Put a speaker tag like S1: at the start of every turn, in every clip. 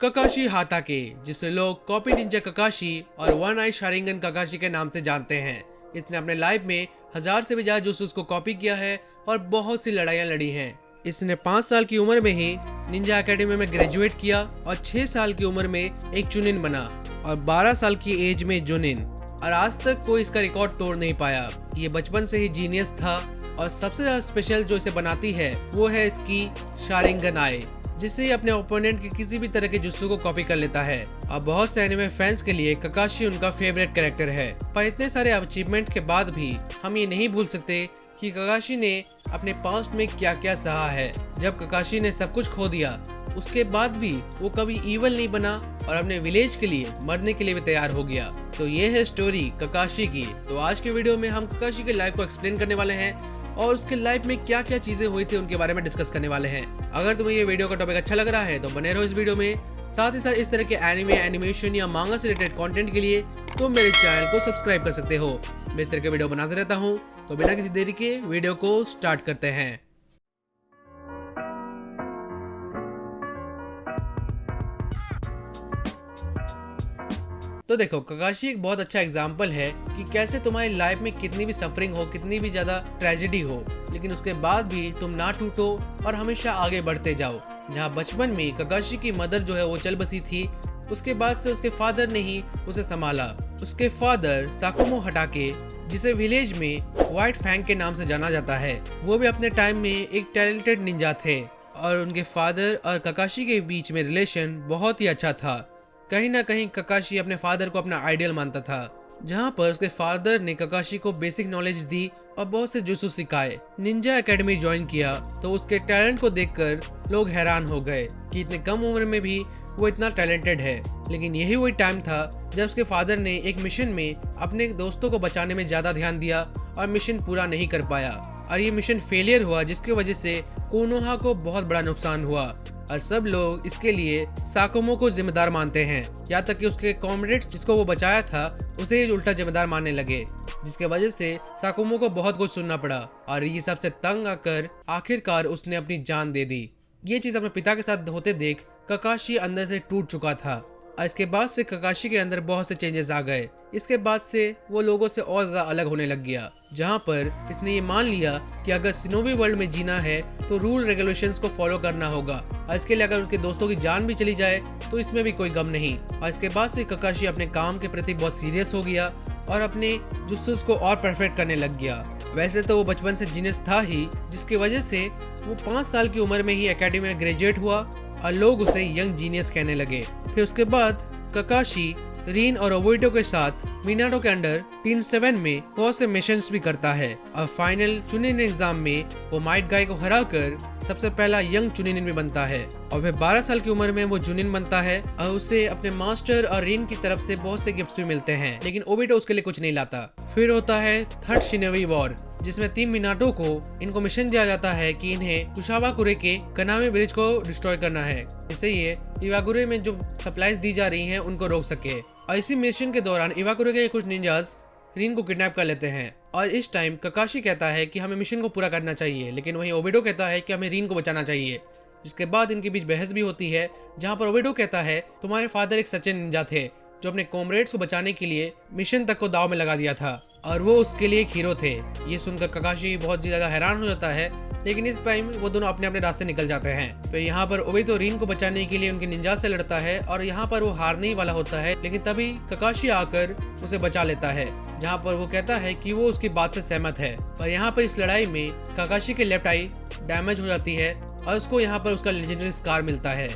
S1: ककाशी हाताके, जिसे लोग copy Ninja ककाशी और वन आई शारिंगन ककाशी के नाम से जानते हैं। इसने अपने लाइफ में 1000 से भी ज्यादा जुजुत्सु को कॉपी किया है और बहुत सी लड़ाइयाँ लड़ी हैं। इसने 5 साल की उम्र में ही निंजा एकेडमी में ग्रेजुएट किया और 6 साल की उम्र में एक चुनिन बना और 12 साल की एज में जुनिन, और आज तक कोई इसका रिकॉर्ड तोड़ नहीं पाया। ये बचपन से ही जीनियस था और सबसे ज्यादा स्पेशल जो इसे बनाती है वो है इसकी शारिंगन आई, जिससे अपने ओपोनेंट के किसी भी तरह के जुत्सु को कॉपी कर लेता है। और बहुत से एनिमे फैंस के लिए ककाशी उनका फेवरेट कैरेक्टर है। पर इतने सारे अचीवमेंट के बाद भी हम ये नहीं भूल सकते कि ककाशी ने अपने पास्ट में क्या क्या सहा है। जब ककाशी ने सब कुछ खो दिया, उसके बाद भी वो कभी इवल नहीं बना और अपने विलेज के लिए मरने के लिए भी तैयार हो गया। तो ये है स्टोरी ककाशी की। तो आज के वीडियो में हम ककाशी के लाइफ को एक्सप्लेन करने वाले हैं और उसके लाइफ में क्या क्या चीजें हुई थी उनके बारे में डिस्कस करने वाले हैं। अगर तुम्हें ये वीडियो का टॉपिक अच्छा लग रहा है तो बने रहो इस वीडियो में। साथ ही साथ इस तरह के एनिमे, एनिमेशन या मांगा से रिलेटेड कंटेंट के लिए तुम मेरे चैनल को सब्सक्राइब कर सकते हो। मैं इस तरह के वीडियो बनाते रहता हूँ। तो बिना किसी देरी के वीडियो को स्टार्ट करते हैं। तो देखो, ककाशी एक बहुत अच्छा एग्जाम्पल है कि कैसे तुम्हारी लाइफ में कितनी भी सफरिंग हो, कितनी भी ज्यादा ट्रेजेडी हो, लेकिन उसके बाद भी तुम ना टूटो और हमेशा आगे बढ़ते जाओ। जहाँ बचपन में ककाशी की मदर जो है वो चल बसी थी, उसके बाद से उसके फादर ने ही उसे संभाला। उसके फादर साकुमो हटाके, जिसे विलेज में व्हाइट फैंग के नाम से जाना जाता है, वो भी अपने टाइम में एक टैलेंटेड निंजा थे और उनके फादर और ककाशी के बीच में रिलेशन बहुत ही अच्छा था। कहीं ना कहीं ककाशी अपने फादर को अपना आइडियल मानता था। जहाँ पर उसके फादर ने ककाशी को बेसिक नॉलेज दी और बहुत से जुत्सु सिखाए। निंजा एकेडमी ज्वाइन किया तो उसके टैलेंट को देखकर लोग हैरान हो गए कि इतने कम उम्र में भी वो इतना टैलेंटेड है। लेकिन यही वही टाइम था जब उसके फादर ने एक मिशन में अपने दोस्तों को बचाने में ज्यादा ध्यान दिया और मिशन पूरा नहीं कर पाया और ये मिशन फेलियर हुआ, जिसकी वजह से कोनोहा को बहुत बड़ा नुकसान हुआ और सब लोग इसके लिए साकुमो को जिम्मेदार मानते हैं। यहाँ तक कि उसके कॉमरेड्स जिसको वो बचाया था उसे ही उल्टा जिम्मेदार मानने लगे, जिसके वजह से साकुमो को बहुत कुछ सुनना पड़ा और ये सबसे तंग आकर आखिरकार उसने अपनी जान दे दी। ये चीज अपने पिता के साथ होते देख ककाशी अंदर से टूट चुका था और इसके बाद से ककाशी के अंदर बहुत से चेंजेस आ गए। इसके बाद से वो लोगों से और ज्यादा अलग होने लग गया, जहाँ पर इसने ये मान लिया कि अगर सिनोवी वर्ल्ड में जीना है तो रूल रेगुलेशंस को फॉलो करना होगा और इसके लिए अगर उसके दोस्तों की जान भी चली जाए तो इसमें भी कोई गम नहीं। और इसके बाद से ककाशी अपने काम के प्रति बहुत सीरियस हो गया और अपने जुत्सुस को और परफेक्ट करने लग गया। वैसे तो वो बचपन से जीनियस था ही, जिसकी वजह से वो 5 साल की उम्र में ही एकेडमी में ग्रेजुएट हुआ और लोग उसे यंग जीनियस कहने लगे। फिर उसके बाद ककाशी रीन और ओबोइटो के साथ मिनाटो के अंडर टीन 7 में बहुत से मिशंस भी करता है और फाइनल चुनिन एग्जाम में वो माइट गाय को हराकर सबसे पहला यंग चुनिन भी बनता है और फिर 12 साल की उम्र में वो जुनिन बनता है और उसे अपने मास्टर और रीन की तरफ से बहुत से गिफ्ट्स भी मिलते हैं, लेकिन ओबोइटो उसके लिए कुछ नहीं लाता। फिर होता है थर्ड शिनोबी वॉर, जिसमें 3 मिनाटो को इनको मिशन दिया जाता है कि इन्हें कुशावाकुरे के कनामी ब्रिज को डिस्ट्रॉय करना है, जिससे ये इवाकुरे में जो सप्लाईज दी जा रही हैं उनको रोक सके। और इसी मिशन के दौरान इवाकुरे के कुछ निंजास रीन को किडनैप कर लेते हैं और इस टाइम ककाशी कहता है कि हमें मिशन को पूरा करना चाहिए, लेकिन वहीं ओबेडो कहता है कि हमें रीन को बचाना चाहिए। जिसके बाद इनके बीच बहस भी होती है, जहां पर ओबेडो कहता है तुम्हारे फादर एक सच्चे निंजा थे जो अपने कॉमरेड्स को बचाने के लिए मिशन तक को दाव में लगा दिया था और वो उसके लिए एक हीरो थे। ये सुनकर ककाशी बहुत ज्यादा हैरान हो जाता है, लेकिन इस टाइम वो दोनों अपने अपने रास्ते निकल जाते हैं। फिर यहाँ पर ओबेडो रीन को बचाने के लिए उनके निंजा से लड़ता है और यहाँ पर वो हारने ही वाला होता है, लेकिन तभी ककाशी आकर उसे बचा लेता है, जहाँ पर वो कहता है कि वो उसकी बात से सहमत है। पर यहाँ पर इस लड़ाई में ककाशी के लेफ्ट आई डैमेज हो जाती है और उसको यहाँ पर उसका लेजेंडरी स्कार मिलता है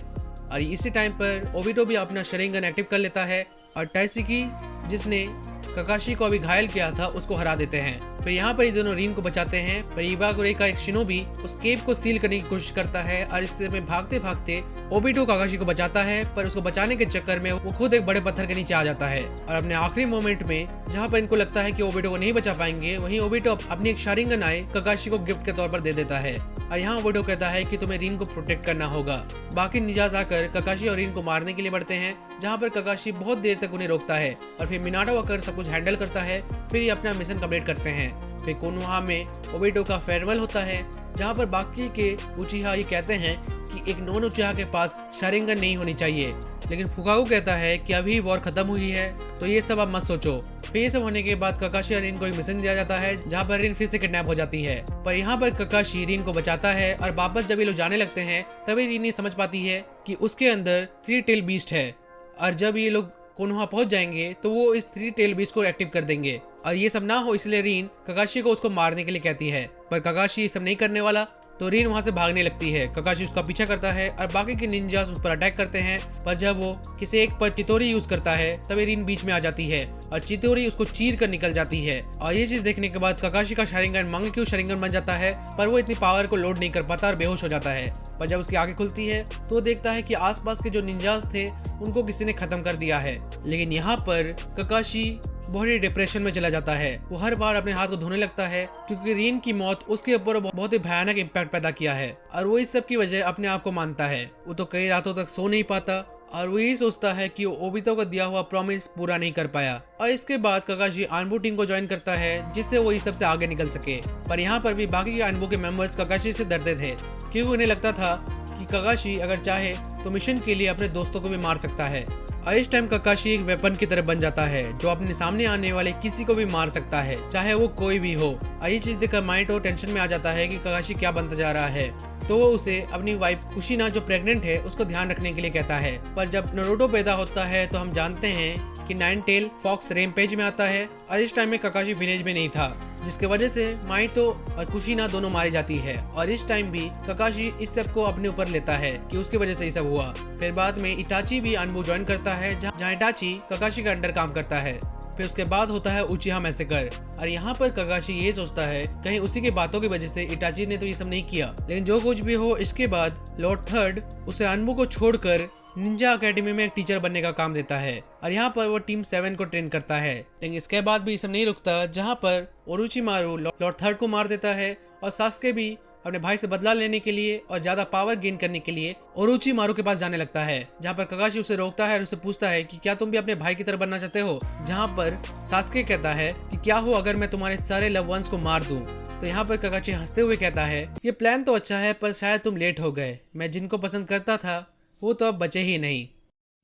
S1: और इसी टाइम पर ओबेडो भी अपना शरिंगन एक्टिव कर लेता है और टाइसिकी, जिसने ककाशी को अभी घायल किया था, उसको हरा देते हैं। फिर यहाँ पर ये दोनों रीन को बचाते हैं, पर इवाकुरे का एक शिनोबी उस केव को सील करने की कोशिश करता है और इससे में भागते भागते ओबेडो ककाशी को बचाता है, पर उसको बचाने के चक्कर में वो खुद एक बड़े पत्थर के नीचे आ जाता है और अपने आखिरी मोमेंट में जहाँ पर इनको लगता है कि ओबेडो को नहीं बचा पाएंगे, वहीं ओबेडो अपनी एक शारिंगन आई ककाशी को गिफ्ट के तौर पर दे देता है और यहाँ ओबेडो कहता है कि तुम्हें रीन को प्रोटेक्ट करना होगा। बाकी निंजास आकर ककाशी और रीन को मारने के लिए बढ़ते हैं, जहाँ पर ककाशी बहुत देर तक उन्हें रोकता है और फिर मिनाटो आकर सब कुछ हैंडल करता है। फिर ये अपना मिशन कंप्लीट करते हैं। फिर कोनोहा में ओबेडो का फेयरवेल होता है, जहाँ पर बाकी के उचिहा ये कहते हैं कि एक नॉन उचिहा के पास शारिंगन नहीं होनी चाहिए, लेकिन फुकागु कहता है कि अभी वॉर खत्म हुई है तो ये सब अब मत सोचो। फिर ये सब होने के बाद ककाशी और रिन को एक मिशन दिया जाता है जहाँ पर रिन फिर से किडनैप हो जाती है, पर यहाँ पर ककाशी रिन को बचाता है और वापस जब ये लोग जाने लगते हैं तभी रिन ये समझ पाती है कि उसके अंदर 3 टेल बीस्ट है और जब ये लोग कोनोहा पहुंच जाएंगे तो वो इस 3 टेल बीस्ट को एक्टिव कर देंगे। और ये सब ना हो इसलिए रिन ककाशी को उसको मारने के लिए कहती है, पर ककाशी ये सब नहीं करने वाला तो रिन वहां से भागने लगती है। ककाशी उसका पीछा करता है और बाकी के निंजास उस पर अटैक करते हैं, पर जब वो किसी एक पर चितोरी यूज करता है तभी रिन बीच में आ जाती है और चितोरी उसको चीर कर निकल जाती है। और ये चीज देखने के बाद ककाशी का शारिंगन मंगक्यू शारिंगन बन जाता है, पर वो इतनी पावर को लोड नहीं कर पाता और बेहोश हो जाता है। पर जब उसकी आंखें खुलती है तो वो देखता है कि आसपास के जो निंजास थे उनको किसी ने खत्म कर दिया है। लेकिन यहाँ पर ककाशी बहुत ही डिप्रेशन में चला जाता है। वो हर बार अपने हाथ को धोने लगता है क्योंकि रिन की मौत उसके ऊपर बहुत ही भयानक इम्पैक्ट पैदा किया है और वो इस सब की वजह अपने आप को मानता है। वो तो कई रातों तक सो नहीं पाता और वो यही सोचता है कि वो ओबितो को दिया हुआ प्रॉमिस पूरा नहीं कर पाया। और इसके बाद ककाशी आनबू टीम को ज्वाइन करता है जिससे वो इस सबसे आगे निकल सके। पर यहाँ पर भी बाकी के आनबू के मेंबर्स ककाशी से डरते थे क्योंकि उन्हें लगता था कि ककाशी अगर चाहे तो मिशन के लिए अपने दोस्तों को भी मार सकता है। और इस टाइम ककाशी एक वेपन की तरह बन जाता है जो अपने सामने आने वाले किसी को भी मार सकता है, चाहे वो कोई भी हो। और ये चीज देखकर माइटो टेंशन में आ जाता है कि ककाशी क्या बनता जा रहा है, तो वो उसे अपनी वाइफ कुशिना जो प्रेग्नेंट है उसको ध्यान रखने के लिए कहता है। पर जब नारुतो पैदा होता है तो हम जानते हैं कि 9 टेल फॉक्स रेमपेज में आता है और इस टाइम में ककाशी विलेज में नहीं था, जिसके वजह से माइटो और कुशिना दोनों मारी जाती है। और इस टाइम भी ककाशी इस सब को अपने ऊपर लेता है कि उसकी वजह से ये सब हुआ। फिर बाद में इटाची भी अनबू ज्वाइन करता है जहाँ इटाची ककाशी का अंडर काम करता है। फिर उसके बाद होता है उचिहा मैसेकर और यहाँ पर ककाशी ये सोचता है कहीं उसी की बातों की वजह से इटाची ने तो ये सब नहीं किया। लेकिन जो कुछ भी हो, इसके बाद लॉर्ड थर्ड उसे अनबू को छोड़कर निंजा अकेडमी में एक टीचर बनने का काम देता है और यहाँ पर वो टीम 7 को ट्रेन करता है। लेकिन इसके बाद भी ये सब नहीं रुकता, जहाँ पर ओरोचिमारू लॉर्ड थर्ड को मार देता है और सास्के भी अपने भाई से बदला लेने के लिए और ज्यादा पावर गेन करने के लिए ओरोचिमारू के पास जाने लगता है, जहाँ पर ककाशी उसे रोकता है और उसे पूछता है कि क्या तुम भी अपने भाई की तरह बनना चाहते हो। जहाँ पर सास्के कहता है कि क्या हो अगर मैं तुम्हारे सारे लव वंस को मार दूं। तो यहाँ पर ककाशी हंसते हुए कहता है ये प्लान तो अच्छा है पर शायद तुम लेट हो गए, मैं जिनको पसंद करता था वो तो अब बचे ही नहीं।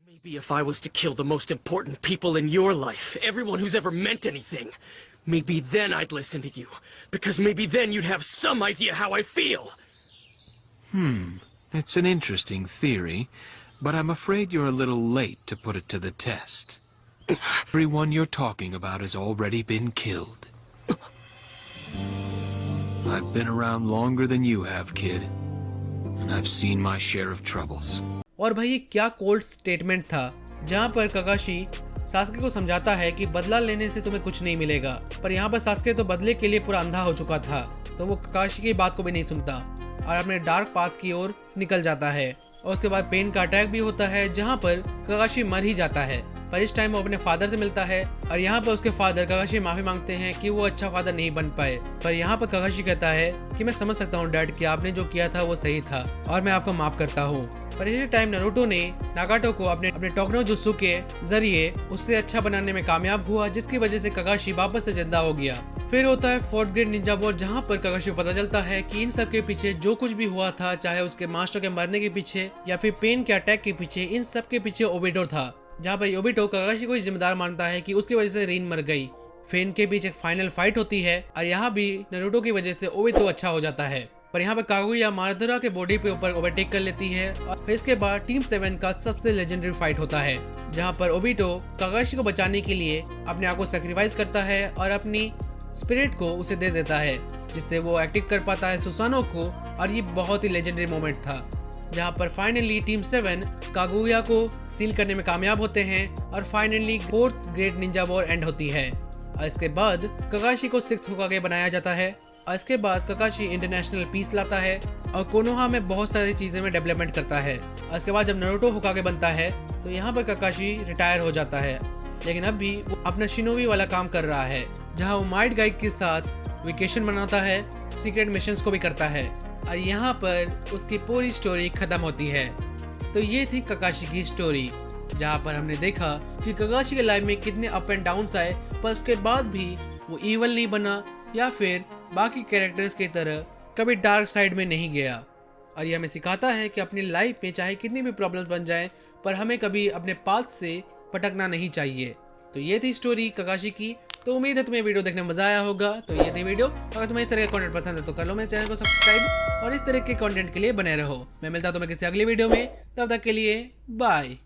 S2: Maybe if I was to kill the most important people in your life, everyone who's ever meant anything, maybe then I'd listen to you, because maybe then you'd have some idea how I feel.
S3: It's an interesting theory, but I'm afraid you're a little late to put it to the test. Everyone you're talking about has already been killed. I've been around longer than you have, kid, and I've seen my share of troubles.
S1: और भाई ये क्या cold statement था, जहाँ पर ककाशी Sasuke को समझाता है कि बदला लेने से तुम्हें कुछ नहीं मिलेगा। पर यहाँ पर सास्के तो बदले के लिए पूरा अंधा हो चुका था, तो वो ककाशी की बात को भी नहीं सुनता और अपने डार्क पाथ की ओर निकल जाता है। और उसके बाद पेन का अटैक भी होता है जहाँ पर ककाशी मर ही जाता है। पर इस टाइम वो अपने फादर से मिलता है और यहाँ पर उसके फादर ककाशी माफी मांगते हैं कि वो अच्छा फादर नहीं बन पाए। पर यहाँ पर ककाशी कहता है कि मैं समझ सकता हूँ डैड कि आपने जो किया था वो सही था और मैं आपको माफ करता हूँ। पर इसी टाइम नारुतो ने नागाटो को अपने टोकनो जुत्सु के जरिए उससे अच्छा बनाने में कामयाब हुआ, जिसकी वजह से ककाशी वापस से जिंदा हो गया। फिर होता है 4th ग्रेड निंजा वॉर, जहाँ पर ककाशी को पता चलता है कि इन सब के पीछे जो कुछ भी हुआ था, चाहे उसके मास्टर के मरने के पीछे या फिर पेन के अटैक के पीछे, इन सब के पीछे ओबिटो था। जहाँ पर ओबिटो ककाशी को जिम्मेदार मानता है कि उसकी वजह से रिन मर गई। फिर इनके बीच एक फाइनल फाइट होती है और यहाँ भी नारुतो की वजह से ओबिटो अच्छा हो जाता है। पर यहाँ पर कागुया मारुदोरा के बॉडी पे ऊपर ओवरटेक कर लेती है और फिर इसके बाद टीम 7 का सबसे लेजेंडरी फाइट होता है, जहाँ पर ओबिटो ककाशी को बचाने के लिए अपने आप को सैक्रिफाइस करता है और अपनी स्पिरिट को उसे दे देता है, जिससे वो एक्टिव कर पाता है सुसानो को। और ये बहुत ही लेजेंडरी मोमेंट था, जहाँ पर फाइनली टीम 7 कागुया को सील करने में कामयाब होते हैं और finally 4th grade Ninja war and होती है। और इसके बाद ककाशी को 6th होकागे बनाया जाता है और इसके बाद ककाशी इंटरनेशनल पीस लाता है और कोनोहा में बहुत सारी चीजें में डेवलपमेंट करता है। और इसके बाद जब नारुतो होकागे बनता है तो यहाँ पर ककाशी रिटायर हो जाता है, लेकिन अब भी वो अपना शिनोबी वाला काम कर रहा है, जहाँ वो माइट गाइड के साथ वेकेशन मनाता है, सीक्रेट मिशंस को भी करता है और यहाँ पर उसकी पूरी स्टोरी खत्म होती है। तो ये थी ककाशी की स्टोरी, जहाँ पर हमने देखा कि ककाशी के लाइफ में कितने अप एंड डाउन्स आए, पर उसके बाद भी वो ईवल नहीं बना या फिर बाकी कैरेक्टर्स की तरह कभी डार्क साइड में नहीं गया। और ये हमें सिखाता है कि अपनी लाइफ में चाहे कितनी भी प्रॉब्लम्स बन जाए, पर हमें कभी अपने पाथ से भटकना नहीं चाहिए। तो ये थी स्टोरी ककाशी की। तो उम्मीद है तुम्हें वीडियो देखने में मजा आया होगा। तो ये थी वीडियो। अगर तुम्हें इस तरह का कंटेंट पसंद है तो कर लो मेरे चैनल को सब्सक्राइब और इस तरह के कंटेंट के लिए बने रहो। मैं मिलता हूं तुम्हें किसी अगली वीडियो में, तब तक के लिए बाय।